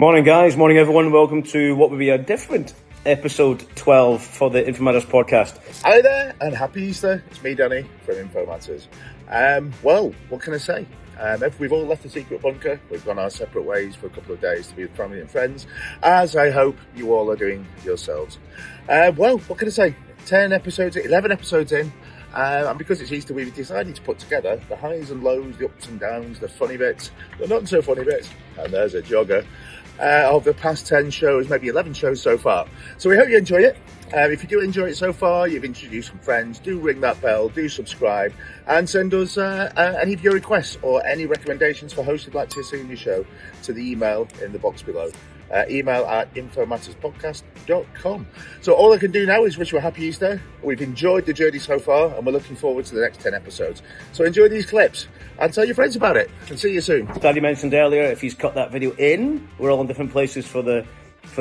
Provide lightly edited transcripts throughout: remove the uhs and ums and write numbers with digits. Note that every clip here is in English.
Morning, guys. Morning, everyone. Welcome to what will be a different episode 12 for the InfoMatters podcast. Hi there, and happy Easter. It's me, Danny, from InfoMatters. Well, what can I say? We've all left the secret bunker. We've gone our separate ways for a couple of days to be with family and friends, as I hope you all are doing yourselves. Well, what can I say? 11 episodes in. And because it's Easter, we've decided to put together the highs and lows, the ups and downs, the funny bits, the not so funny bits, and there's a jogger, of the past 10 shows, maybe 11 shows so far. So we hope you enjoy it. If you do enjoy it so far, you've introduced some friends, do ring that bell, do subscribe, and send us any of your requests or any recommendations for hosts you'd like to see in your show to the email in the box below. Email at infomatterspodcast.com. So all I can do now is wish you a happy Easter. We've enjoyed the journey so far, and we're looking forward to the next 10 episodes. So enjoy these clips and tell your friends about it. And see you soon. Daddy mentioned earlier, if he's cut that video in, we're all in different places for the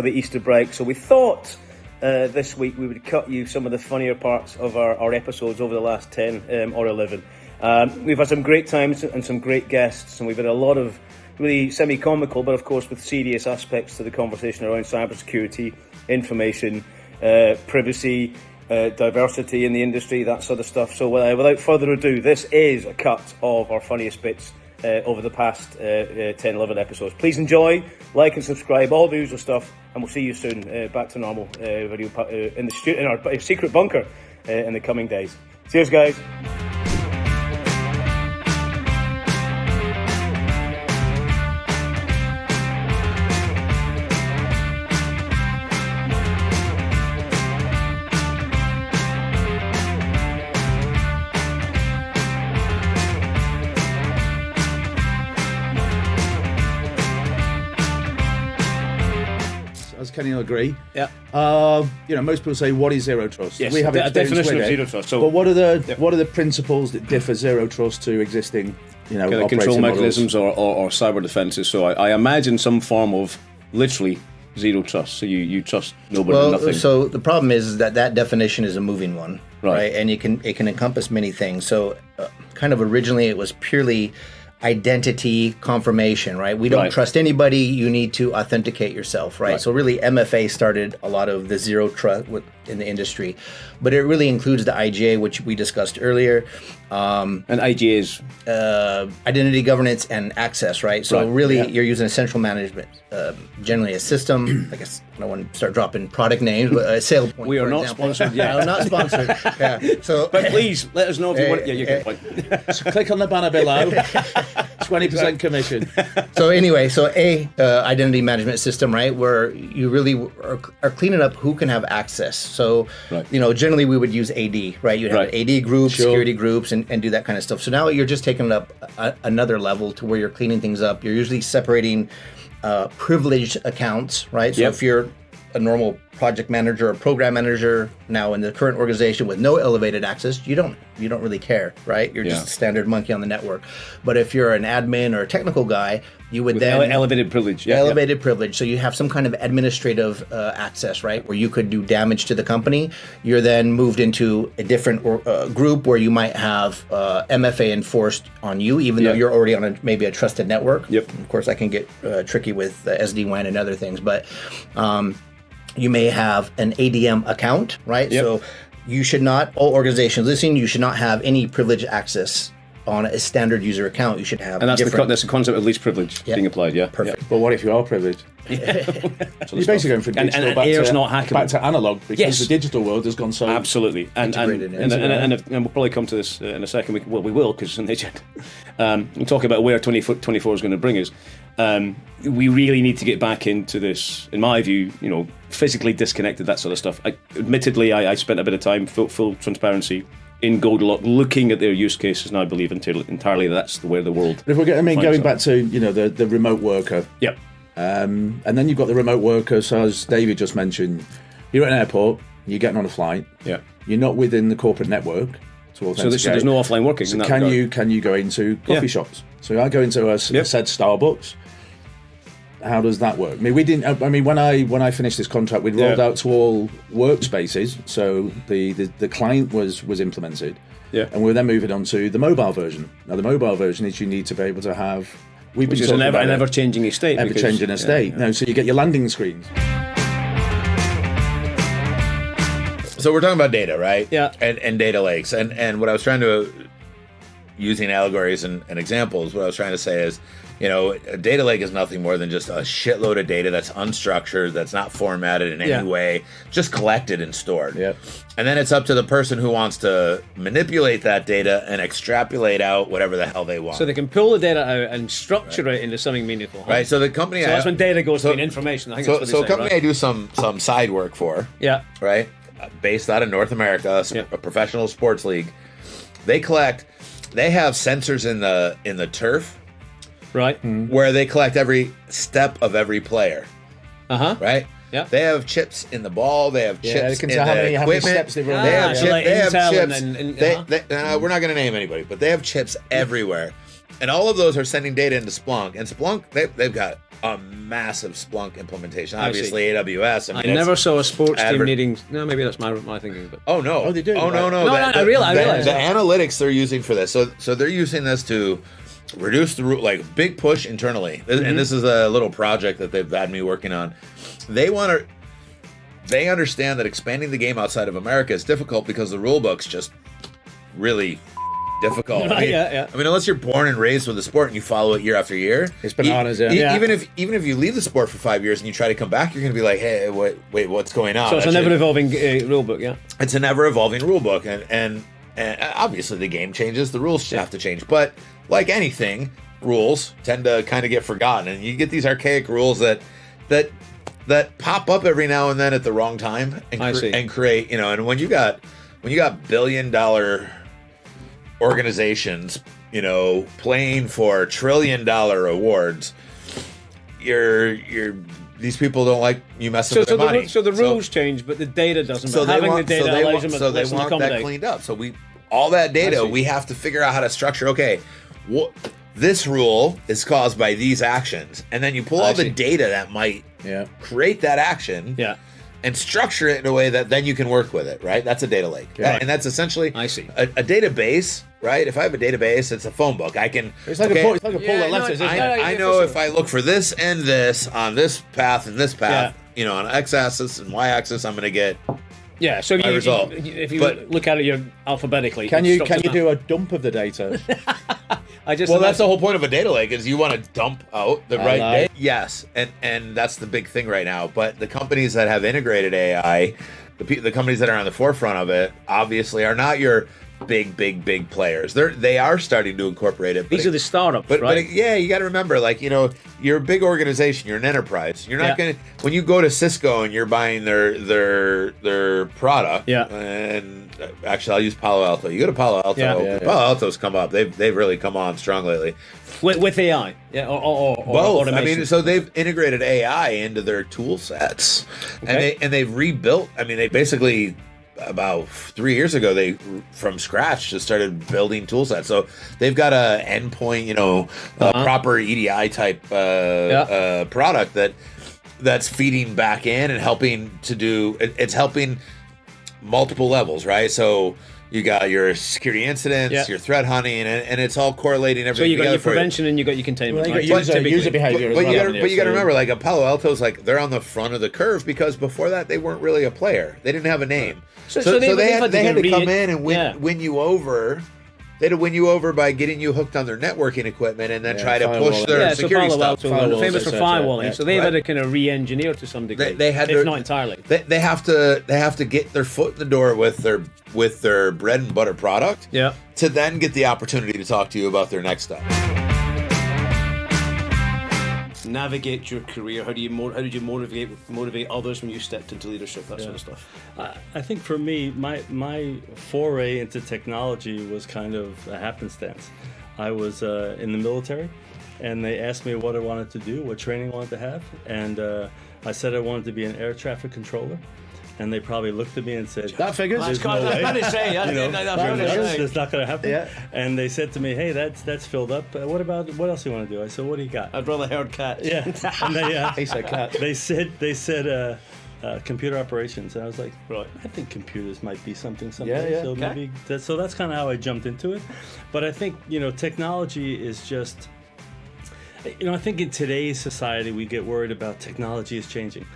Easter break. So we thought this week we would cut you some of the funnier parts of our episodes over the last 10 or 11. We've had some great times and some great guests, and we've had a lot of really semi-comical, but of course with serious aspects to the conversation around cybersecurity, information, privacy, diversity in the industry, that sort of stuff. So without further ado, this is a cut of our funniest bits over the past 10, 11 episodes. Please enjoy, like and subscribe, all the usual stuff, and we'll see you soon, back to normal video in our secret bunker in the coming days. Cheers, guys. Can you agree? Yeah. Most people say, "What is zero trust?" Yes, we have a definition of zero trust. So, but what are the principles that differ zero trust to existing, control mechanisms or cyber defenses? So I imagine some form of literally zero trust. So you trust nobody, nothing. So the problem is that definition is a moving one, right? And it can encompass many things. So kind of originally it was purely identity confirmation, right? We don't trust anybody. You need to authenticate yourself, right? So really MFA started a lot of the zero trust in the industry, but it really includes the IGA, which we discussed earlier. And IGA is identity governance and access, right? So you're using a central management, generally a system. I guess I don't want to start dropping product names, but a sale point. We are not sponsored yet. No, not sponsored. Yeah. So, but please let us know if you want. Yeah, you can point. So click on the banner below. 20% commission. So anyway, identity management system, right, where you really are cleaning up who can have access. So, generally we would use AD, right? You'd have AD groups, security groups, and do that kind of stuff. So now you're just taking it up another level to where you're cleaning things up. You're usually separating privileged accounts, right? So if you're a normal project manager or program manager now in the current organization with no elevated access, you don't really care, right? You're just a standard monkey on the network. But if you're an admin or a technical guy, you would then elevated privilege. Privilege. So you have some kind of administrative access, right, where you could do damage to the company. You're then moved into a different group where you might have MFA enforced on you, even though you're already on maybe a trusted network. Of course, I can get tricky with SD-WAN and other things, but you may have an ADM account, right? So you should not, all organizations listening, you should not have any privileged access on a standard user account. You should have, and that's the concept of least privilege being applied. Perfect. But what if you are privileged? So you're basically going from digital back to analog, because the digital world has gone so absolutely and we'll probably come to this in a second. We will, because in the agenda we'll talk about where 2024 is going to bring us. We really need to get back into this, in my view, physically disconnected, that sort of stuff. Admittedly, I spent a bit of time, full transparency, in Goldilocks, looking at their use cases, and I believe entirely that's where the world. But if we're going back to the remote worker, and then you've got the remote worker. So as David just mentioned, you're at an airport, you're getting on a flight, you're not within the corporate network. So there's no offline working. So can you go into coffee shops? So I go into a said Starbucks. How does that work? I mean, we didn't. I mean, when I finished this contract, we'd rolled out to all workspaces, so the client was implemented, and we were then moving on to the mobile version. Now, the mobile version is you need to be able to have We've been Which is talking an about ever-changing estate. Ever-changing estate. No, so you get your landing screens. So we're talking about data, right? Yeah. And data lakes. And what I was trying to, using allegories and examples, what I was trying to say is, a data lake is nothing more than just a shitload of data that's unstructured, that's not formatted in any way, just collected and stored. Yep. And then it's up to the person who wants to manipulate that data and extrapolate out whatever the hell they want. So they can pull the data out and structure it into something meaningful. Huh? Right. So the company. So that's when data goes to information. I think that's what so they a say, company I do some side work for. Yeah. Right. Based out of North America, a professional sports league. They have sensors in the turf. Right. Where they collect every step of every player. Right? Yeah. They have chips in the ball. They have chips in the how many equipment. steps they've run. They have chips. And We're not going to name anybody, but they have chips everywhere. And all of those are sending data into Splunk. And Splunk, they've got a massive Splunk implementation. Obviously, AWS. I never saw a sports team needing... No, maybe that's my thinking. But. Oh, no. Oh, they do? Oh, no. No, I realize. The analytics they're using for this. So they're using this to reduce the big push internally. And this is a little project that they've had me working on. They understand that expanding the game outside of America is difficult because the rule book's just really difficult. I mean, unless you're born and raised with the sport and you follow it year after year, it's bananas. Even if you leave the sport for 5 years and you try to come back, you're going to be like, hey, wait, what's going on? So it's an ever-evolving rule book, yeah. It's an ever-evolving rule book, and obviously the game changes, the rules have to change, but like anything, rules tend to kind of get forgotten, and you get these archaic rules that pop up every now and then at the wrong time and create, and when you got billion-dollar organizations, playing for trillion-dollar awards, these people don't like you messing with their money. So the rules change, but the data doesn't. So they want that cleaned up. So all that data, we have to figure out how to structure. Okay, this rule is caused by these actions, and then you pull all the data that might create that action. Yeah. And structure it in a way that then you can work with it, right? That's a data lake. Yeah. And that's essentially a database, right? If I have a database, it's a phone book. I can... It's like a pool of letters, isn't it? I know if I look for this and this on this path and this path, on x-axis and y-axis, I'm going to get so result. If you look at it alphabetically... Can you do a dump of the data? That's the whole point of a data lake is you want to dump out the right data. Yes, and that's the big thing right now. But the companies that have integrated AI, the companies that are on the forefront of it, obviously are not your big players. They are starting to incorporate it. These are the startups, right? But you got to remember, you're a big organization, you're an enterprise. You're not going to, when you go to Cisco and you're buying their product. Yeah. And actually, I'll use Palo Alto. You go to Palo Alto. Palo Alto's come up. They've really come on strong lately. With AI, or both. automation. I mean, so they've integrated AI into their tool sets, and they've rebuilt. I mean, they basically. About 3 years ago, they from scratch just started building tool sets. So they've got a endpoint, proper EDI type product that's feeding back in and helping to do. It's helping multiple levels, right? So you got your security incidents, your threat hunting, and it's all correlating everything. So you got your prevention and you got your containment. Well, you got user behavior. But you got to remember, a Palo Alto's they're on the front of the curve because before that they weren't really a player. They didn't have a name. So they had to come in and win you over. They had to win you over by getting you hooked on their networking equipment and then try to push their security stuff. Famous for firewalling, so they've had to kind of re-engineer to some degree. They had if not entirely. They have to get their foot in the door with their bread and butter product. To then get the opportunity to talk to you about their next step. Navigate your career. How did you motivate others when you stepped into leadership? That sort of stuff. I think for me, my foray into technology was kind of a happenstance. I was in the military, and they asked me what I wanted to do, what training I wanted to have, and I said I wanted to be an air traffic controller. And they probably looked at me and said, "That figures." There's no way. That's not going to happen. And they said to me, "Hey, that's filled up. What else do you want to do?" I said, "What do you got?" I'd rather herd cats. Yeah. And they he said cat. They said computer operations, and I was like, right, I think computers might be something. Yeah. So maybe that's kind of how I jumped into it. But I think technology is just. I think in today's society we get worried about technology is changing.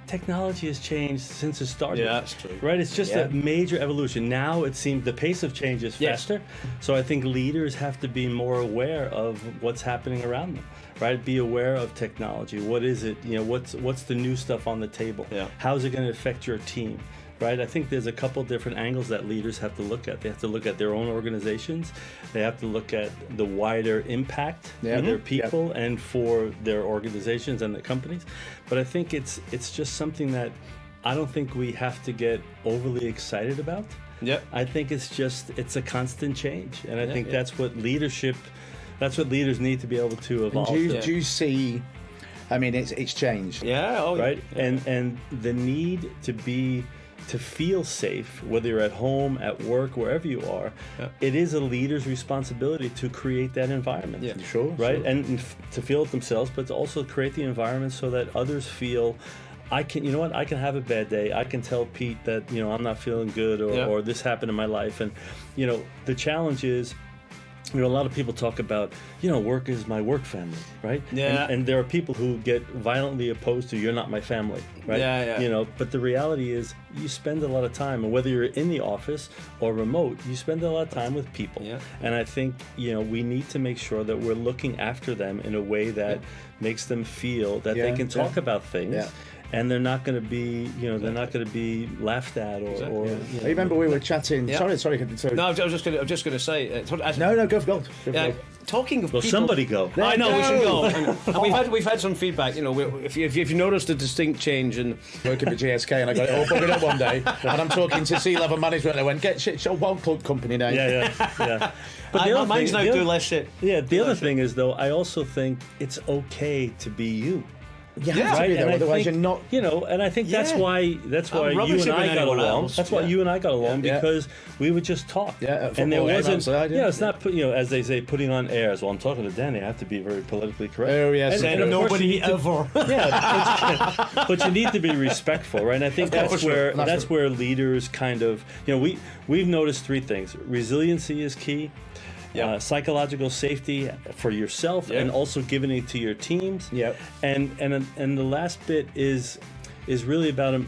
Technology has changed since it started. Yeah, that's true. Right? It's just a major evolution. Now it seems the pace of change is faster. So I think leaders have to be more aware of what's happening around them. Right? Be aware of technology. What is it? What's the new stuff on the table? Yeah. How's it going to affect your team? Right? I think there's a couple different angles that leaders have to look at. They have to look at their own organizations. They have to look at the wider impact for their people and for their organizations and the companies. But I think it's just something that I don't think we have to get overly excited about. Yeah. I think it's a constant change. And I think that's what leaders need to be able to evolve. Do you see, I mean, it's changed. Yeah. Oh, right? Yeah. And the need to feel safe, whether you're at home, at work, wherever you are, it is a leader's responsibility to create that environment. Yeah, sure. Right? And to feel it themselves, but to also create the environment so that others feel, I can have a bad day. I can tell Pete that, I'm not feeling good or this happened in my life. And, the challenge is, a lot of people talk about, work is my work family, right? Yeah. And there are people who get violently opposed to, you're not my family, right? Yeah. But the reality is you spend a lot of time, and whether you're in the office or remote, you spend a lot of time with people. Yeah. And I think, we need to make sure that we're looking after them in a way that makes them feel that they can talk about things. Yeah. And they're not going to be, they're not going to be laughed at or. I remember we were chatting. Yeah. Sorry. No, I was just going to say. No, go for gold. Talking of well, people, somebody go. I know we should go. And we've had some feedback. If you noticed a distinct change in working for GSK, and I got it all buggered up one day, and I'm talking to C-level management, and I went, "Get shit, show one club company name." Yeah. But mine's now do less shit. Yeah. The other thing is, though, I also think it's okay to be you. Yeah, right. And otherwise you're not. And I think that's why you and I got along. That's why you and I got along because we would just talk. Yeah, and there wasn't. Outside, it's not as they say, putting on airs. Well, I'm talking to Danny. I have to be very politically correct. Oh yes, and nobody ever. But you need to be respectful, right? And I think that's where leaders kind of we've noticed three things. Resiliency is key. Psychological safety for yourself and also giving it to your teams. And the last bit is really about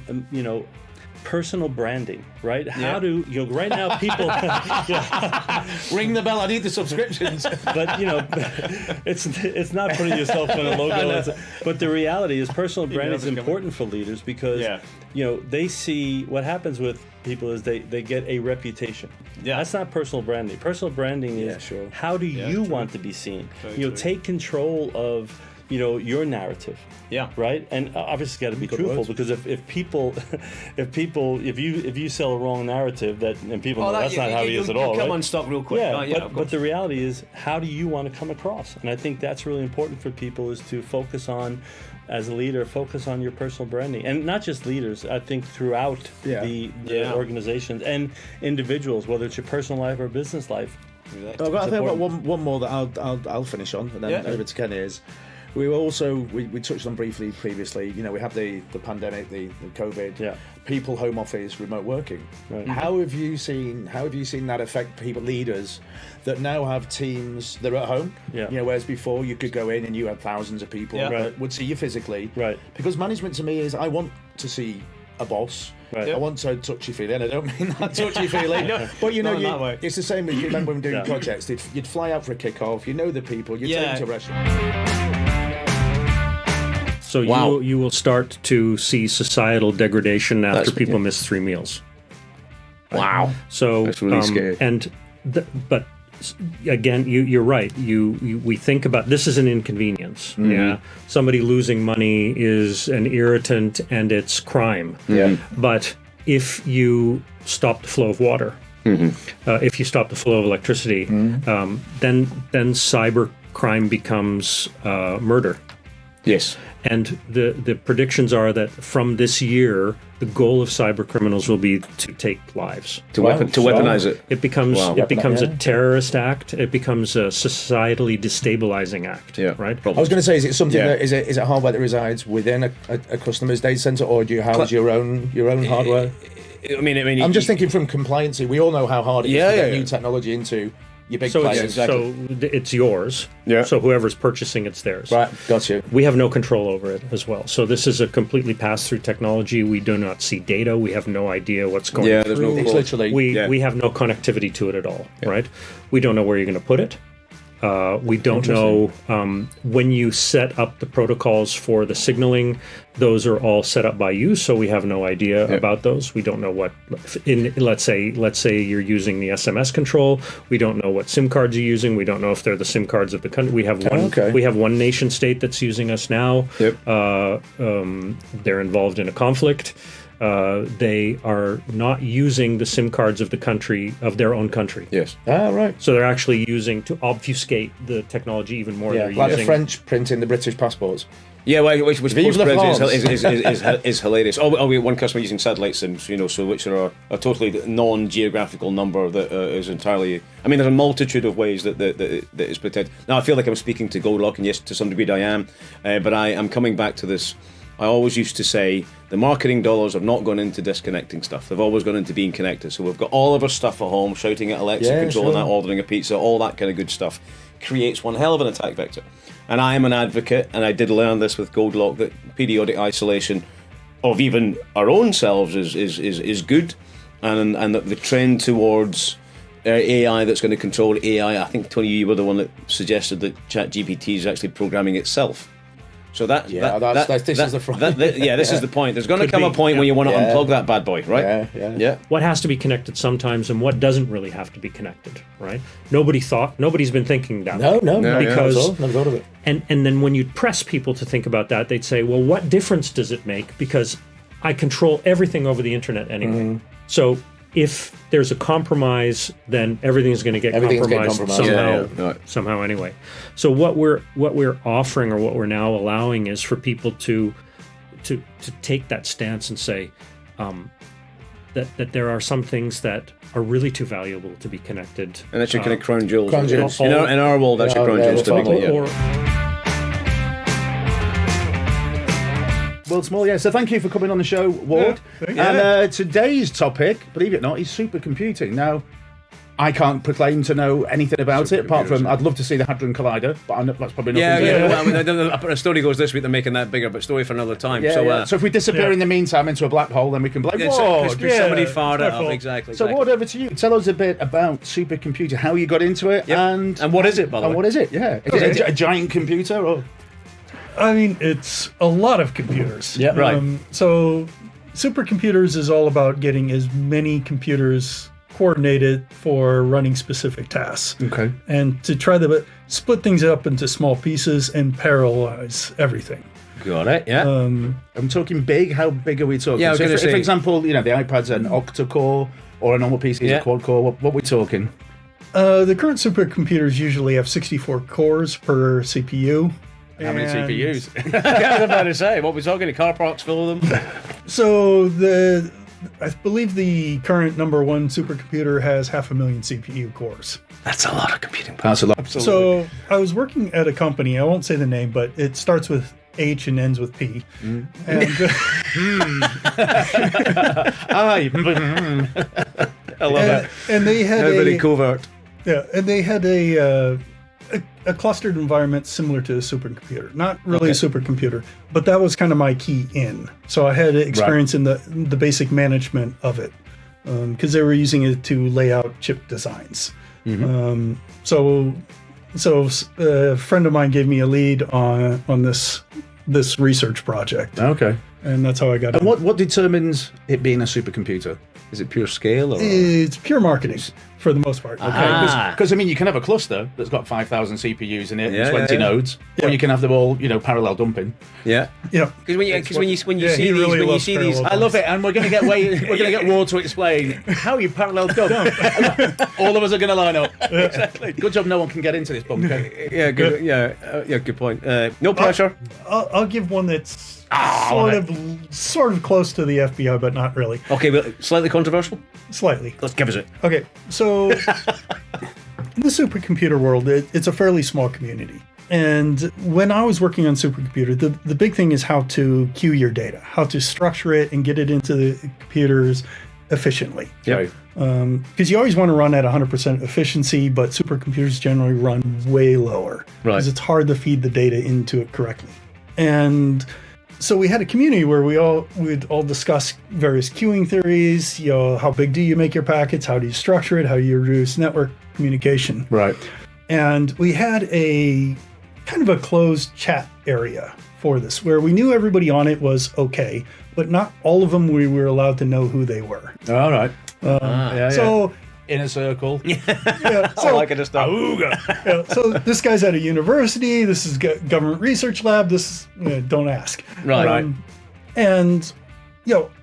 personal branding, right? How do right now people ring the bell? I need the subscriptions. But it's not putting yourself on a logo. But the reality is, personal branding is important for leaders because they see what happens with people is they get a reputation. That's not personal branding. Personal branding is how do you want to be seen? Take control of your narrative. Right. And obviously got to be truthful because if you sell a wrong narrative and people know that's not how he is at all. Come unstuck real quick. But the reality is, how do you want to come across? And I think that's really important for people is to focus on, as a leader, focus on your personal branding, and not just leaders. I think throughout the organizations and individuals, whether it's your personal life or business life. I think I've got one more that I'll finish on, and then over to Ken is. We touched on briefly previously. We had the pandemic, the COVID, people home office, remote working. Right. How have you seen that affect people, leaders that now have teams that are at home? Whereas before you could go in and you had thousands of people that would see you physically. Right. Because management to me is I want to see a boss. Right. I want to touchy feeling. I don't mean that touchy feeling. But it's the same as you remember when doing projects. You'd fly out for a kickoff. You know the people. You take them to restaurants. So you will start to see societal degradation after people miss 3 meals. Wow. So that's really scary. But again, you're right. We think about this is an inconvenience. Mm-hmm. Yeah, somebody losing money is an irritant and it's crime. Yeah. But if you stop the flow of water, if you stop the flow of electricity, then cyber crime becomes murder. Yes. And the predictions are that from this year, the goal of cyber criminals will be to take lives. To weaponize it. It becomes a terrorist act. It becomes a societally destabilizing act. Yeah. Right. I was going to say, is it something that is it hardware that resides within a customer's data center, or do you house your own hardware? I mean, I'm just thinking from compliancy. We all know how hard it is to get new technology into Your big so players. so it's yours. Yeah. So whoever's purchasing it's theirs. Right, got you. We have no control over it as well. So this is a completely pass-through technology. We do not see data. We have no idea what's going through. There's no It's literally... We have no connectivity to it at all, right? We don't know where you're going to put it. We don't know when you set up the protocols for the signaling. Those are all set up by you, so we have no idea about those. We don't know what let's say you're using the SMS control. We don't know what SIM cards you're using. We don't know if they're the SIM cards of the country. We have one nation state that's using us now. They're involved in a conflict. They are not using the SIM cards of the country, of their own country. Yes. Ah, right. So they're actually using, to obfuscate the technology even more. Yeah, they're like using, the French printing the British passports. Yeah, which Vive la post-Brexit is hilarious. We one customer using satellite SIMs, so which are a totally non-geographical number that is entirely. I mean, there's a multitude of ways that is protected. Now, I feel like I'm speaking to Goldlock, and yes, to some degree I am, but I am coming back to this. I always used to say the marketing dollars have not gone into disconnecting stuff. They've always gone into being connected. So we've got all of our stuff at home, shouting at Alexa, controlling that, ordering a pizza, all that kind of good stuff. Creates one hell of an attack vector. And I am an advocate, and I did learn this with Goldlock, that periodic isolation of even our own selves is good. And that the trend towards AI that's going to control AI, I think, Tony, you were the one that suggested that ChatGPT is actually programming itself. So this is the point. This is the point. There's going to come a point when you want to unplug that bad boy, right? Yeah. What has to be connected sometimes, and what doesn't really have to be connected, right? Nobody's been thinking that. No, because never thought of it. And then when you press people to think about that, they'd say, "Well, what difference does it make? Because I control everything over the internet anyway." So if there's a compromise, then everything's going to get compromised somehow anyway. So what we're offering, or what we're now allowing, is for people to take that stance and say that there are some things that are really too valuable to be connected. And that's your kind of crown jewels. Crown jewels. In our world, that's your crown jewels typically. World Small, so thank you for coming on the show, Ward. And today's topic, believe it or not, is supercomputing. Now, I can't proclaim to know anything about it, apart from I'd love to see the Hadron Collider, but that's probably not. A story goes this week, they're making that bigger, but story for another time. So if we disappear in the meantime into a black hole, then we can blame Ward. Somebody fired it up, exactly. So Ward, over to you. Tell us a bit about supercomputing, how you got into it, and what is it, by the way? And what is it, Is it a giant computer, or...? I mean, it's a lot of computers. Yeah, right. So supercomputers is all about getting as many computers coordinated for running specific tasks. Okay. And to try to split things up into small pieces and parallelize everything. Got it, yeah. I'm talking big. How big are we talking? Yeah, so if, for example, the iPad's an octa-core, or a normal PC is a quad-core, what are we talking? The current supercomputers usually have 64 cores per CPU. How many CPUs? I was about to say, what we're talking, the car parks full of them? So I believe the current number one supercomputer has 500,000 CPU cores. That's a lot of computing power. That's a lot. Absolutely. So I was working at a company, I won't say the name, but it starts with H and ends with P. And I love that. And they had very covert. Yeah, and they had a clustered environment similar to a supercomputer. Not really a supercomputer, but that was kind of my key in. So I had experience in the basic management of it, because they were using it to lay out chip designs. So a friend of mine gave me a lead on this research project. Okay. And that's how I got it. And what determines it being a supercomputer? Is it pure scale? Or? It's pure marketing for the most part. Okay. Because you can have a cluster that's got 5,000 CPUs in it and 20 nodes, or you can have them all, parallel dumping. Yeah. Because when you see these, I love it, and we're going to get Ward to explain how you parallel dump. All of us are going to line up. Exactly. Good job. No one can get into this bunker. Good. Good point. No pressure. I'll give one that's sort of close to the FBI, but not really. Okay, but slightly controversial. Slightly. Let's give us it. Okay, so in the supercomputer world, it's a fairly small community. And when I was working on supercomputer, the big thing is how to queue your data, how to structure it and get it into the computers efficiently. Okay. Because you always want to run at 100% efficiency, but supercomputers generally run way lower because it's hard to feed the data into it correctly. And so we had a community where we'd all discuss various queuing theories. How big do you make your packets? How do you structure it? How do you reduce network communication? Right. And we had a kind of a closed chat area for this, where we knew everybody on it was okay, but not all of them we were allowed to know who they were. All right. So in a circle. yeah, so, I like it. So this guy's at a university. This is government research lab. This don't ask. Right. And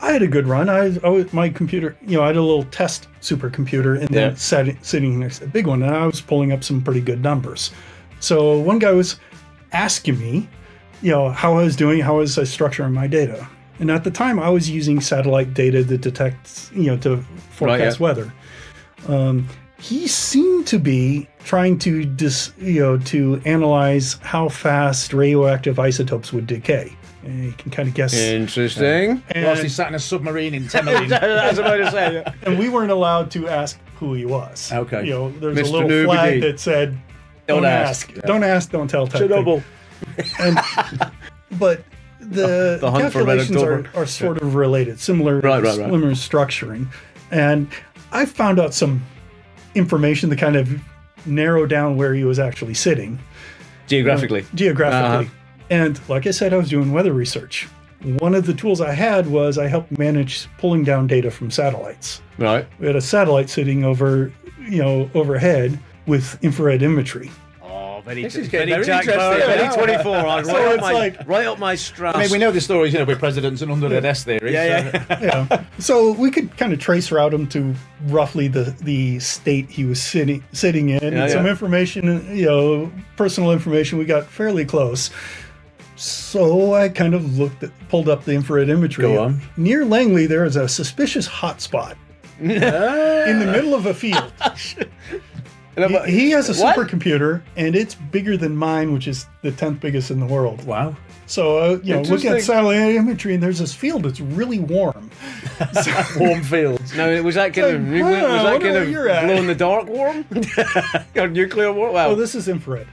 I had a good run. My computer. I had a little test supercomputer, and then sitting next to a big one, and I was pulling up some pretty good numbers. So one guy was asking me, how I was doing, how was I structuring my data. And at the time, I was using satellite data to detect, to forecast weather. He seemed to be trying to to analyze how fast radioactive isotopes would decay. And you can kind of guess. Interesting. Whilst he sat in a submarine in Temelin. I was about to say. And we weren't allowed to ask who he was. Okay. There's Mr. a little Nobody. flag that said, "Don't ask. Don't ask. Don't tell." Type Chernobyl. But the hunt for Red calculations October. are sort of related, similar structuring. And I found out some information to kind of narrow down where he was actually sitting. Geographically. And like I said, I was doing weather research. One of the tools I had was I helped manage pulling down data from satellites. Right. We had a satellite sitting overhead with infrared imagery. This is getting very very Jack Bauer, interesting. very 24. Right, So it's right up my strap. I mean, we know the stories, with presidents and under the S theory. So we could kind of trace route him to roughly the state he was sitting in. And some information, personal information, we got fairly close. So I kind of pulled up the infrared imagery. Go on. Near Langley, there is a suspicious hotspot in the middle of a field. He has a supercomputer, and it's bigger than mine, which is the 10th biggest in the world. Wow. So, looking at satellite imagery, and there's this field that's really warm. Warm fields. Now, was that kind of glow in the dark warm? Or nuclear warm? Wow. Oh, this is infrared.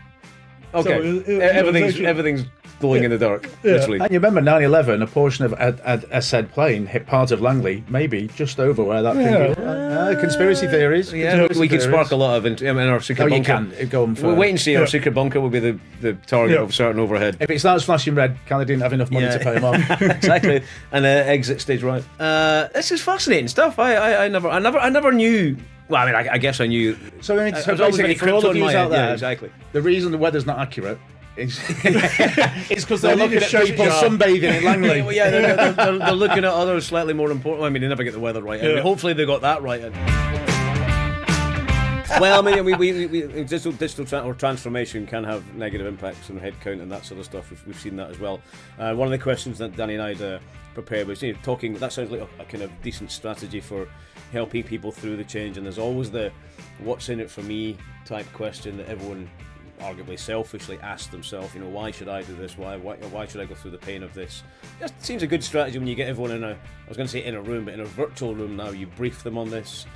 Okay. So everything's glowing in the dark, literally. And you remember 9/11, a portion of a said plane hit part of Langley, maybe just over where that thing is. Conspiracy theories. Yeah, we can spark a lot of in our secret bunker. You can go on We'll wait and see. Our secret bunker will be the target of certain overhead. If it starts flashing red, Canada didn't have enough money to pay him off. Exactly. And exit stage right. This is fascinating stuff. I never knew. Well, I mean, I guess I knew. So basically, for all of you out there, exactly. The reason the weather's not accurate is because they're looking at people sunbathing in Langley. They're looking at others slightly more important. I mean, they never get the weather right. I mean, hopefully they got that right. Well, I mean, we digital transformation can have negative impacts on headcount and that sort of stuff. We've seen that as well. One of the questions that Danny and I prepared was talking. That sounds like a kind of decent strategy for helping people through the change. And there's always the "what's in it for me" type question that everyone arguably selfishly asks themselves. Why should I do this? Why should I go through the pain of this? It seems a good strategy when you get everyone in a room, but in a virtual room now. You brief them on this.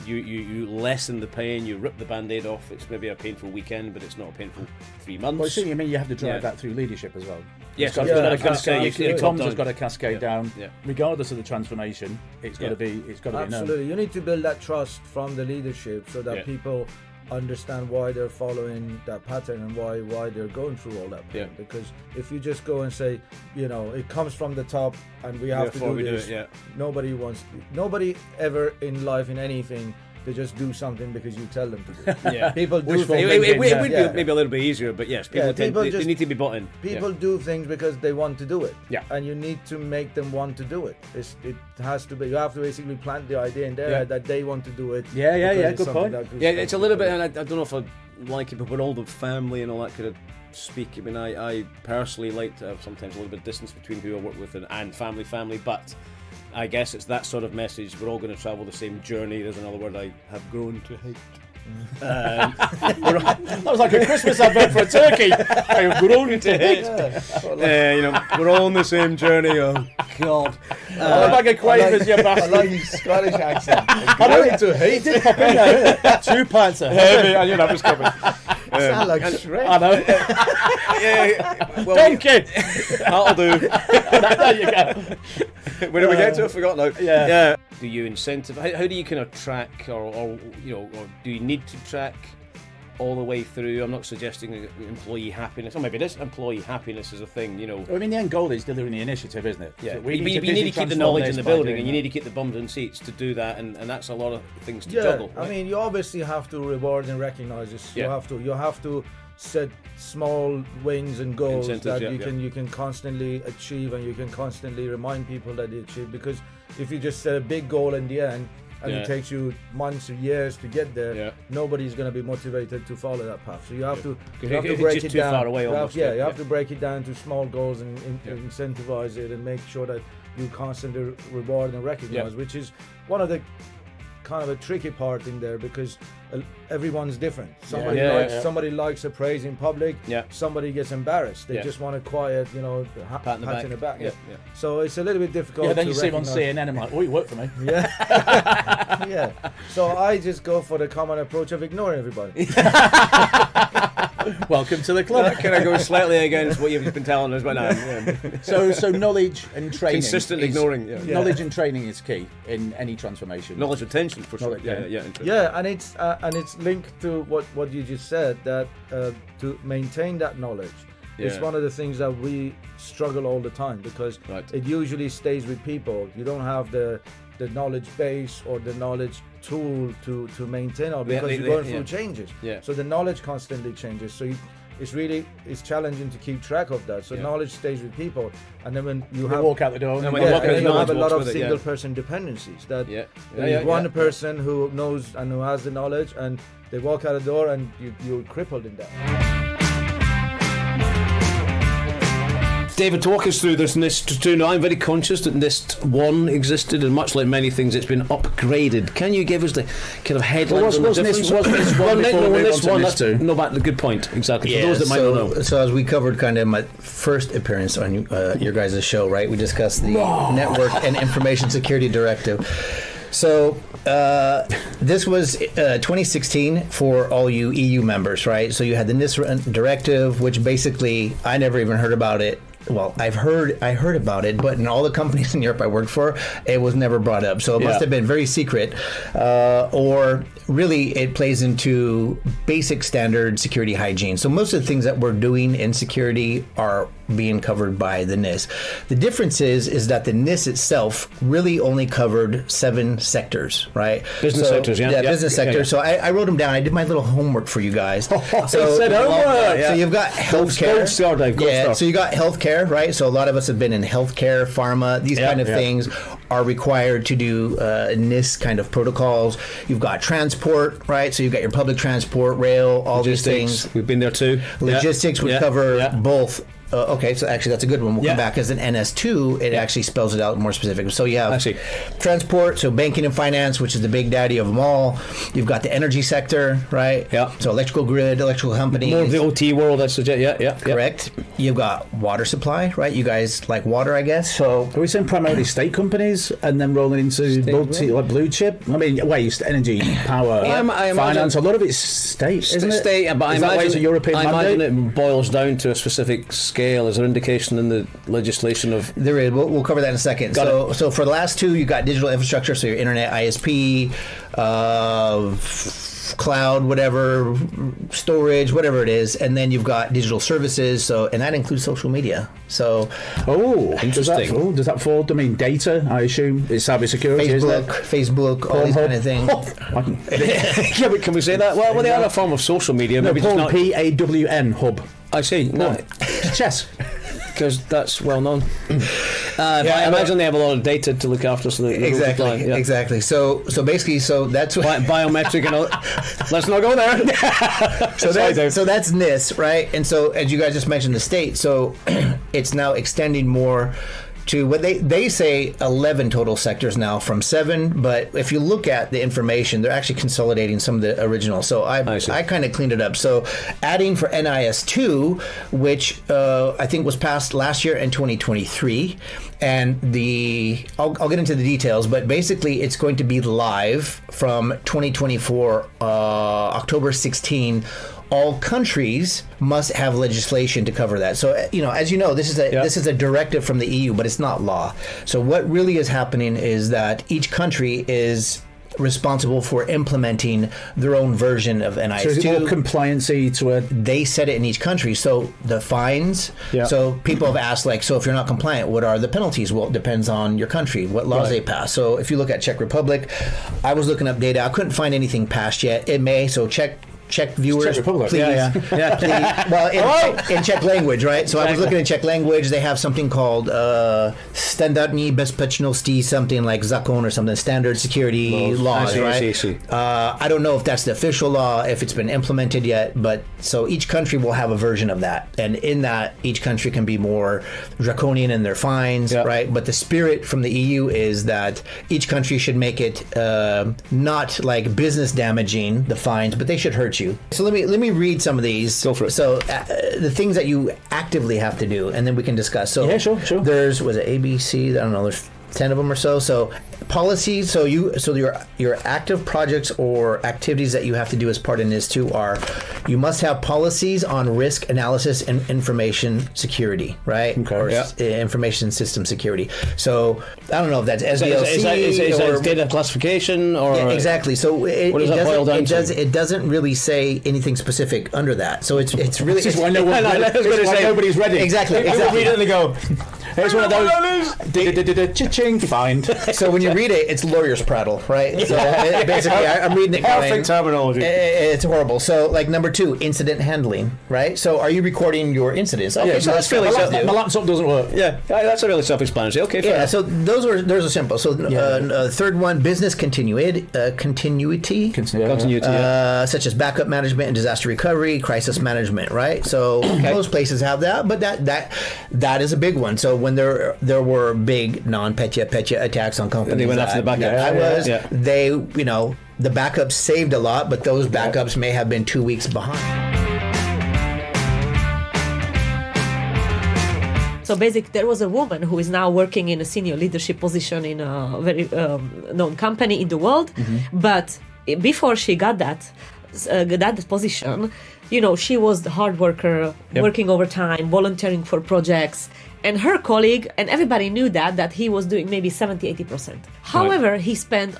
You lessen the pain, you rip the band-aid off. It's maybe a painful weekend, but it's not a painful 3 months. Well, you mean you have to drive that through leadership as well. Yes, Comms has got to cascade down. Yeah. Regardless of the transformation, it's got to be. It's got to be known. Absolutely, you need to build that trust from the leadership so that people understand why they're following that pattern and why they're going through all that pain. Because if you just go and say, it comes from the top and we have to do this, nobody ever in life in anything, they just do something because you tell them to do it. People do things. It would be maybe a little bit easier, but yes, people they need to be bought in. People do things because they want to do it. Yeah. And you need to make them want to do it. It has to be. You have to basically plant the idea in their head that they want to do it. Good point. It's a little bit, and I don't know if I like it, but with all the family and all that kind of speak. I mean, I personally like to have sometimes a little bit of distance between who I work with and family, but I guess it's that sort of message. We're all going to travel the same journey. There's another word I have grown to hate. That was like a Christmas advert for a turkey. I've grown to hate. We're all on the same journey. Oh God! A bag of quavers, you I bastard. like his Scottish accent. I know to hate. It did pop in there, didn't it? 2 pints of heavy. I knew that was coming. Sound like Shrek. I know. Well, Donkey. that'll do. There you go. Where do we get to? I forgot now. Yeah. Do you incentivize? How do you kind of track, or do you need to track all the way through? I'm not suggesting employee happiness, or maybe this employee happiness is a thing. I mean, the end goal is delivering the initiative, isn't it? Yeah, So but you need to keep the knowledge in the building, and you need to keep the bums and seats to do that, and that's a lot of things to juggle. I mean, you obviously have to reward and recognize this. You have to set small wins and goals Incentives, that you can constantly achieve, and you can constantly remind people that they achieve. Because if you just set a big goal in the end and it takes you months or years to get there, nobody's going to be motivated to follow that path. So you have to break it down. Far away almost, you have to break it down to small goals and incentivize it, and make sure that you constantly reward and recognize, which is one of the kind of a tricky part in there, because everyone's different. Somebody likes a praise in public. Somebody gets embarrassed. They just want a quiet, pat in the back. So it's a little bit difficult. Yeah, then you see him on CNN. I'm like, oh, you work for me. Yeah. So I just go for the common approach of ignoring everybody. Welcome to the club. Can I go slightly against what you've been telling us by now? So knowledge and training. Consistent ignoring. Knowledge and training is key in any transformation. Knowledge retention for sure. And it's linked to what you just said, that to maintain that knowledge. It's one of the things that we struggle all the time, because it usually stays with people. You don't have the knowledge base or the knowledge tool to maintain it, because you're going through changes. So the knowledge constantly changes. So it's challenging to keep track of that. So knowledge stays with people, and then when you walk out the door, and you have a lot of single person dependencies. That one person who knows and who has the knowledge, and they walk out the door, and you're crippled in that. David, talk us through this NIST 2. Now, I'm very conscious that NIST 1 existed, and much like many things, it's been upgraded. Can you give us the kind of headlines on the difference? But the good point, exactly, for those that might not know. So as we covered kind of in my first appearance on your guys' show, right, we discussed the Network and Information Security Directive. So this was 2016 for all you EU members, right? So you had the NIST directive, which basically I never even heard about it. Well, I heard about it, but in all the companies in Europe I worked for, it was never brought up. So it must have been very secret, or really it plays into basic standard security hygiene. So most of the things that we're doing in security are being covered by the NIST. The difference is that the NIST itself really only covered 7 sectors, right? Business sectors, business sectors. So I wrote them down. I did my little homework for you guys. So you've got healthcare. So you got healthcare, right? So a lot of us have been in healthcare, pharma, these kind of things are required to do NIST kind of protocols. You've got transport, right? So you've got your public transport, rail, all these things. We've been there too. Logistics would cover both. Okay, so actually that's a good one. We'll come back, as an NS2, it actually spells it out more specific. So you have transport, so banking and finance, which is the big daddy of them all. You've got the energy sector, right? Yeah. So electrical grid, electrical companies. More of the OT world, I suggest. Correct. You've got water supply, right? You guys like water, I guess. So are we saying primarily state companies and then rolling into like blue chip? I mean, waste, energy, power, finance. A lot of it's state, isn't it? State, but I imagine it's a European mandate? it boils down to a specific scale. Is there indication in the legislation of? There is. We'll cover that in a second. So for the last 2, you got digital infrastructure, so your internet, ISP, cloud, whatever, storage, whatever it is, and then you've got digital services. So, and that includes social media. So, interesting. Does that fall? I mean, data. I assume it's cybersecurity. Facebook, all these kind of things. Yeah, but can we say that? Well, they are a form of social media. No, maybe just not PAWN hub. I see. No, chess. Because that's well known. I imagine they have a lot of data to look after. So exactly. So basically, that's what biometric and all. Let's not go there. So that's NIST, right? And so, as you guys just mentioned, the state. So it's now extending more to what they say 11 total sectors now from 7, but if you look at the information, they're actually consolidating some of the originals. So I kind of cleaned it up. So adding for NIS2, which I think was passed last year in 2023, and I'll get into the details, but basically it's going to be live from 2024 October 16. All countries must have legislation to cover that. So, as you know, this is a directive from the EU, but it's not law. So what really is happening is that each country is responsible for implementing their own version of NIS2. So is it more compliancy to a... They set it in each country. So the fines, so people have asked, so if you're not compliant, what are the penalties? Well, it depends on your country, what laws they pass. So if you look at Czech Republic, I was looking up data. I couldn't find anything passed yet. It may, so Czech viewers, Czech Republic. please. Please. Well, in Czech language, right? So I was looking at Czech language. They have something called standardní bezpečnosti, something like zákon or something, standard security laws, right? I don't know if that's the official law, if it's been implemented yet, but so each country will have a version of that. And in that, each country can be more draconian in their fines, right? But the spirit from the EU is that each country should make it not like business damaging, the fines, but they should hurt you. So let me read some of these. Go for it. So the things that you actively have to do, and then we can discuss. So sure. Was it ABC? I don't know. There's 10 of them or so. So policies. So your active projects or activities that you have to do as part of NIS2 are, you must have policies on risk analysis and information security, right? Okay. Or information system security. So I don't know if that's SDLC is or that data classification or exactly. So what does that boil down to? It doesn't really say anything specific under that. So it's really This is why nobody's ready. Exactly. Read it and they go. Here's one of those. Cha-ching, find. So when you read it, it's lawyer's prattle, right? So basically, I'm reading it. Perfect terminology. It's horrible. So, number 2, incident handling, right? So, are you recording your incidents? Okay, so that's fairly My laptop doesn't work. Yeah, that's a really self-explanatory. Okay, fair enough. So those are simple. So, third one, business continuity, such as backup management and disaster recovery, crisis management, right? So most places have that, but that is a big one. So when there were big non-Petya attacks on companies, they went after the backup. They, the backups saved a lot, but those backups may have been 2 weeks behind. So basically, there was a woman who is now working in a senior leadership position in a very known company in the world. Mm-hmm. But before she got that position, she was the hard worker, working overtime, volunteering for projects. And her colleague and everybody knew that he was doing maybe 70-80%. However, he spent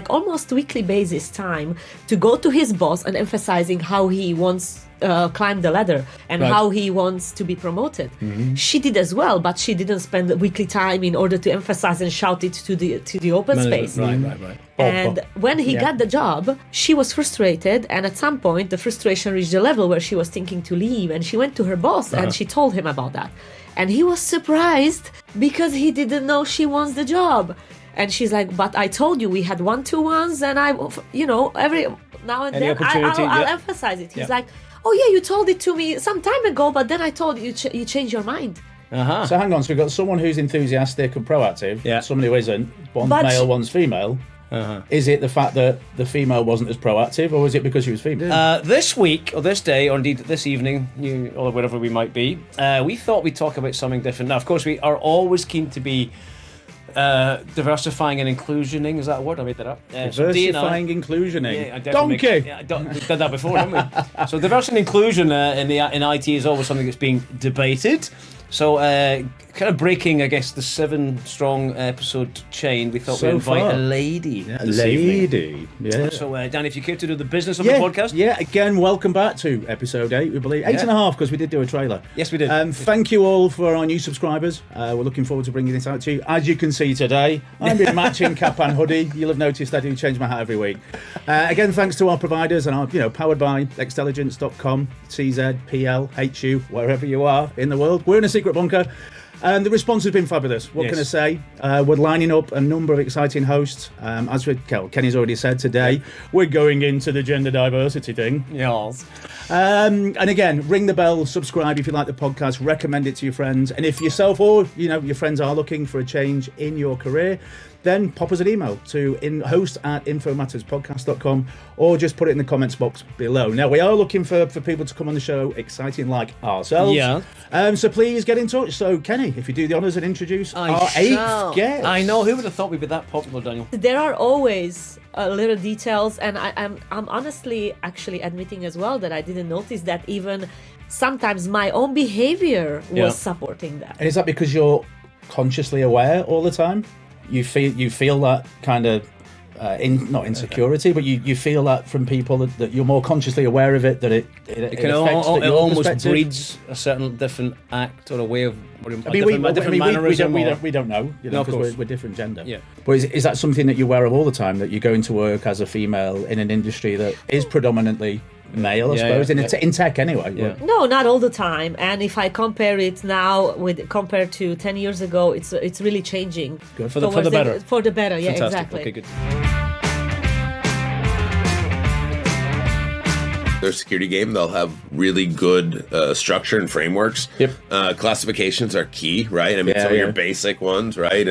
almost weekly basis time to go to his boss and emphasizing how he wants climb the ladder and how he wants to be promoted. Mm-hmm. She did as well, but she didn't spend the weekly time in order to emphasize and shout it to the open space. Right. And when he got the job, she was frustrated, and at some point the frustration reached a level where she was thinking to leave, and she went to her boss and she told him about that. And he was surprised because he didn't know she wants the job. And she's like, but I told you we had 1-to-1s, and every now and then I'll emphasize it. He's like, oh yeah, you told it to me some time ago, but then I told you you changed your mind. Uh-huh. So hang on, so we've got someone who's enthusiastic and proactive, somebody who isn't, one's male, one's female. Uh-huh. Is it the fact that the female wasn't as proactive, or is it because she was female? This week, or this day, or indeed this evening, or wherever we might be, we thought we'd talk about something different. Now, of course, we are always keen to be diversifying and inclusioning. Is that a word? I made that up. Diversifying, inclusioning. Yeah, Donkey! We did that before, haven't we? So diversity and inclusion in IT is always something that's being debated. So kind of breaking, I guess, the 7-strong episode chain, we thought we'd invite a lady. Yeah, a lady. Yeah. So, Dan, if you care to do the business of the podcast. Yeah, again, welcome back to episode 8, we believe. 8.5, because we did do a trailer. Yes, we did. Thank you all for our new subscribers. We're looking forward to bringing this out to you. As you can see today, I'm in matching cap and hoodie. You'll have noticed I do change my hat every week. Again, thanks to our providers, and our, powered by Xtelligence.com, CZ, PL, HU, wherever you are in the world. We're in a secret bunker. And the response has been fabulous. What can I say? We're lining up a number of exciting hosts. As Kenny's already said today, we're going into the gender diversity thing. Yes. And again, ring the bell, subscribe if you like the podcast, recommend it to your friends. And if yourself or your friends are looking for a change in your career, then pop us an email to host@infomatterspodcast.com or just put it in the comments box below. Now, we are looking for people to come on the show, exciting like ourselves. Yeah. So please get in touch. So, Kenny, if you do the honours and introduce our eighth guest. I know, who would have thought we'd be that popular, Daniel? There are always little details, and I'm honestly actually admitting as well that I didn't notice that even sometimes my own behavior was supporting that. And is that because you're consciously aware all the time? You feel that kind of not insecurity, but you feel that from people that you're more consciously aware of it, that it affects it almost breeds a certain different act or a way of. We don't know, because we're different gender. Yeah. But is that something that you're aware of all the time, that you go into work as a female in an industry that is predominantly male, I suppose, in tech anyway? Yeah. No, not all the time. And if I compare it now compared to 10 years ago, it's really changing. Good. For the better. For the better, yeah, Fantastic. exactly. Okay, good. Their security game, they'll have really good structure and frameworks. Yep. Classifications are key, right? I mean, some of your basic ones, right?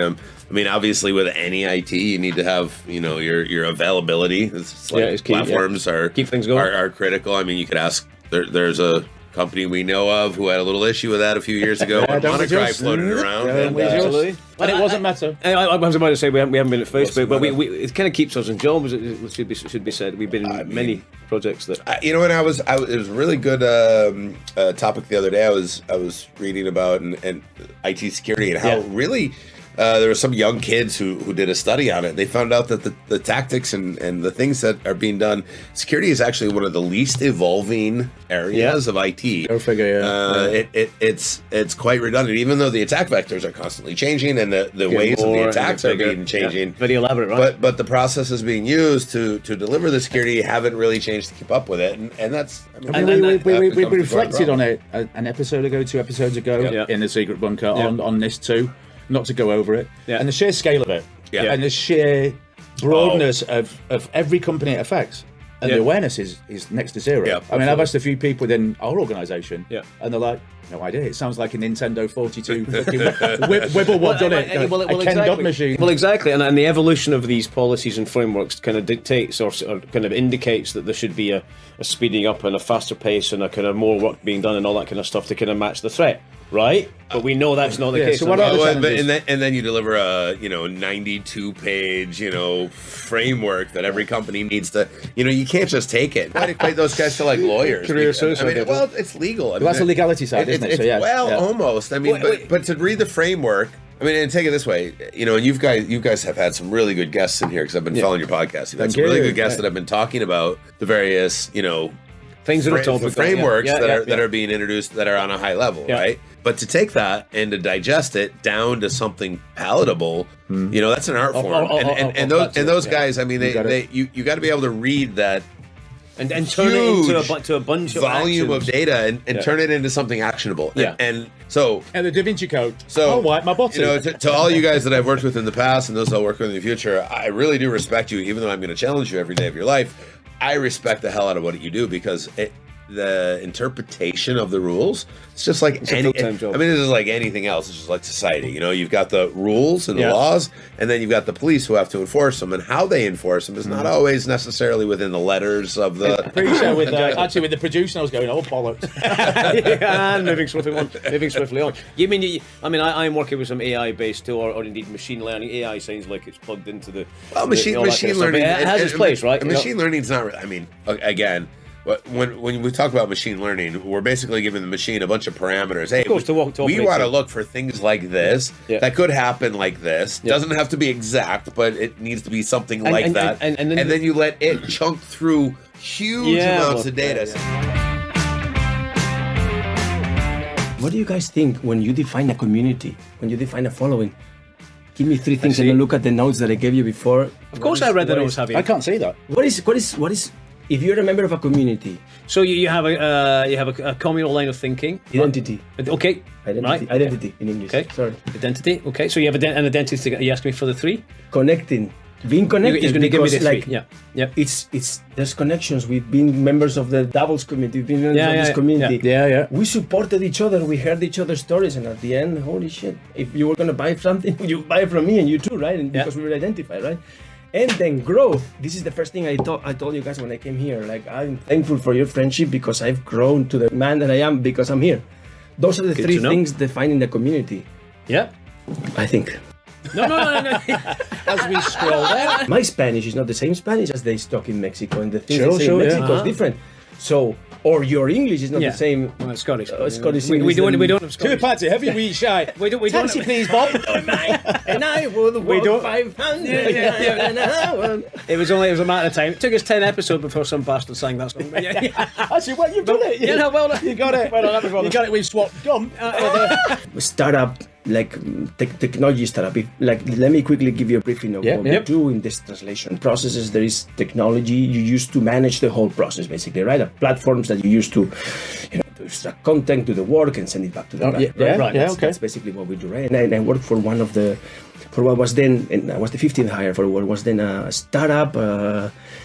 Obviously, with any IT, you need to have, your availability. It's like it's key, platforms keep things going. are critical. I mean, you could ask. There's a company we know of who had a little issue with that a few years ago. Monocry floated around. Absolutely. But it wasn't Meta. I was about to say we haven't been at Facebook, but it kind of keeps us in jobs. It should be said. We've been in many projects that. It was a really good topic the other day. I was reading about and IT security and how really. There were some young kids who did a study on it. They found out that the tactics and the things that are being done, security is actually one of the least evolving areas of IT. Go figure, It's quite redundant, even though the attack vectors are constantly changing and the ways of the attacks are being changing. Very elaborate, right? But the processes being used to deliver the security haven't really changed to keep up with it, and that's. We reflected on it an episode ago, 2 episodes ago in the Secret Bunker on this too. Not to go over it, and the sheer scale of it, and the sheer broadness of every company it affects, and the awareness is next to zero. Yeah, I mean, I've asked a few people within our organisation, and they're like, no idea. It sounds like a Nintendo 42 Wibblewobble, doesn't it? A Ken Dodd machine. Well, exactly, and the evolution of these policies and frameworks kind of dictates or kind of indicates that there should be a speeding up and a faster pace and a kind of more work being done and all that kind of stuff to kind of match the threat. Right, but we know that's not the case. So what are the challenges? And then you deliver a 92-page framework that every company needs to. You can't just take it. Why equate those guys to like lawyers? It's legal. That's the legality side, isn't it? Almost. I mean, but to read the framework. I mean, and take it this way, and you guys have had some really good guests in here because I've been following your podcast. You've had some really good guests that have been talking about the various things that are topical, frameworks that are being introduced that are on a high level, right? But to take that and to digest it down to something palatable, that's an art form. And those guys, I mean, you got to be able to read that and turn it into a bunch of volume actions. of data and turn it into something actionable. And the Da Vinci Code. So I'll wipe my bottom. To all you guys that I've worked with in the past and those I'll work with in the future, I really do respect you, even though I'm going to challenge you every day of your life. I respect the hell out of what you do because the interpretation of the rules, it's just like a full-time job. I mean, this is like anything else. It's just like society. You've got the rules and the laws, and then you've got the police who have to enforce them, and how they enforce them is not always necessarily within the letters of the. I'm pretty sure with the producer, I was going, oh bollocks. Moving swiftly on. I'm working with some AI-based tool, or indeed machine learning. AI sounds like it's plugged into the. Well, machine learning it has its place, right? Machine learning is not. I mean, again. When we talk about machine learning, we're basically giving the machine a bunch of parameters. Hey, we want to look for things like this that could happen like this. Doesn't have to be exact, but it needs to be something like that. And then you let it chunk through huge amounts of data. What do you guys think when you define a community, when you define a following? Give me 3 things and then look at the notes that I gave you before. Of course I read the notes, Javier. I can't see that. What is if you're a member of a community, so you have a communal line of thinking. Identity. Okay. Identity in English. Okay. Sorry. Identity. Okay. So you have an identity. You ask me for the 3. Connecting. Being connected. He's going to give me the 3. Like, yeah. It's there's connections. We've been members of the doubles community. We've been members of this community. Yeah. We supported each other. We heard each other's stories, and at the end, holy shit! If you were going to buy something, you buy from me, and you too, right? And because we were identified, right? And then growth. This is the first thing I told you guys when I came here. Like, I'm thankful for your friendship because I've grown to the man that I am because I'm here. Those are the 3 things defining the community. Yeah, I think. No. As we scroll down, My Spanish is not the same Spanish as they talk in Mexico, and the things they say in Mexico is different. So, or your English is not the same. Scottish. Scottish. We don't have Scottish. Patsy, heavy wee shy. We don't. Taxi, please, Bob. And I will walk 500. It was a matter of time. It took us 10 episodes before some bastard sang that song. Actually, well, you've done it. You got it. You got it. We've swapped gum. Startup, like technology startup. Let me quickly give you a briefing of what we do in this translation processes. There is technology you use to manage the whole process, basically, right? Platforms that you use to extract content, do the work, and send it back to the brand. That's basically what we do, right? And I work for what was then, and I was the 15th hire for what was then a startup,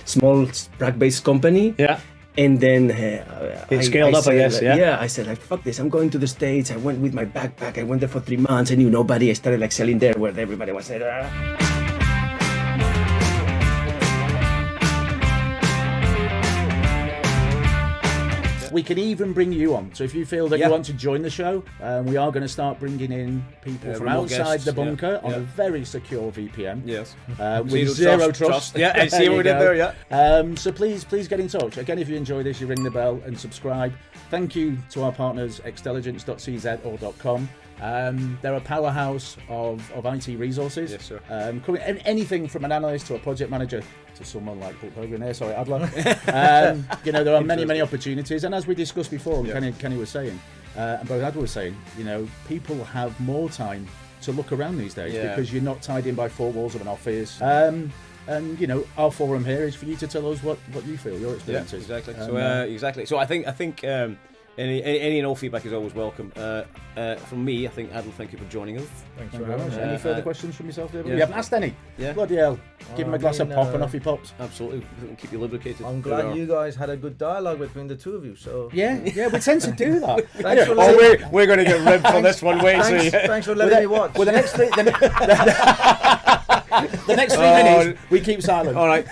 small Prague-based company. Yeah. And then it scaled up, I guess. Yeah, I said, like, fuck this, I'm going to the States. I went with my backpack. I went there for 3 months. I knew nobody. I started like selling there where everybody was saying, We can even bring you on. So if you feel that you want to join the show, we are going to start bringing in people from outside the bunker on a very secure VPN. Yes. With zero trust. Yeah, and see what we did there, So please get in touch. Again, if you enjoy this, you ring the bell and subscribe. Thank you to our partners, Xtelligence.cz or .com. They're a powerhouse of IT resources. Yes, sir. Anything from an analyst to a project manager to someone like Hulk Hogan there, sorry, Adler. There are many opportunities. And as we discussed before, Kenny was saying, and both Adler was saying, people have more time to look around these days because you're not tied in by 4 walls of an office. And our forum here is for you to tell us what you feel, your experiences. Yeah, exactly. So I think any and all feedback is always welcome. From me, I think Adel, thank you for joining us. Thanks very much. Any further questions from yourself, David? Yeah. You haven't asked any? Yeah. Bloody hell. Give him a glass of pop and off he pops. Absolutely. Keep you lubricated. I'm glad you guys had a good dialogue between the 2 of you. So Yeah, we tend to do that. We're going to get ribbed for this one. Wait, thanks for letting me watch. Well, the next thing... The next 3 minutes, we keep silent. All right.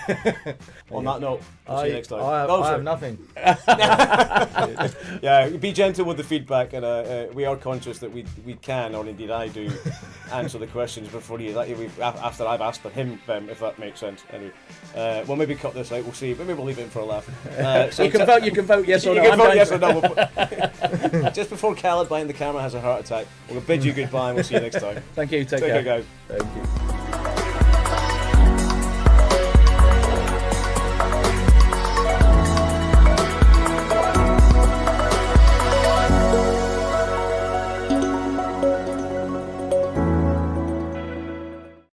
On that note, I'll see you next time. I have nothing. Yeah, be gentle with the feedback, and we are conscious that we can, or indeed I do, answer the questions before after I've asked him, if that makes sense. Anyway, we'll maybe cut this out. We'll see. Maybe we'll leave it in for a laugh. So you can vote yes or no. You can vote yes or no. Just before Khaled behind the camera has a heart attack, we'll bid you goodbye and we'll see you next time. Thank you. Take care, care, guys. Thank you.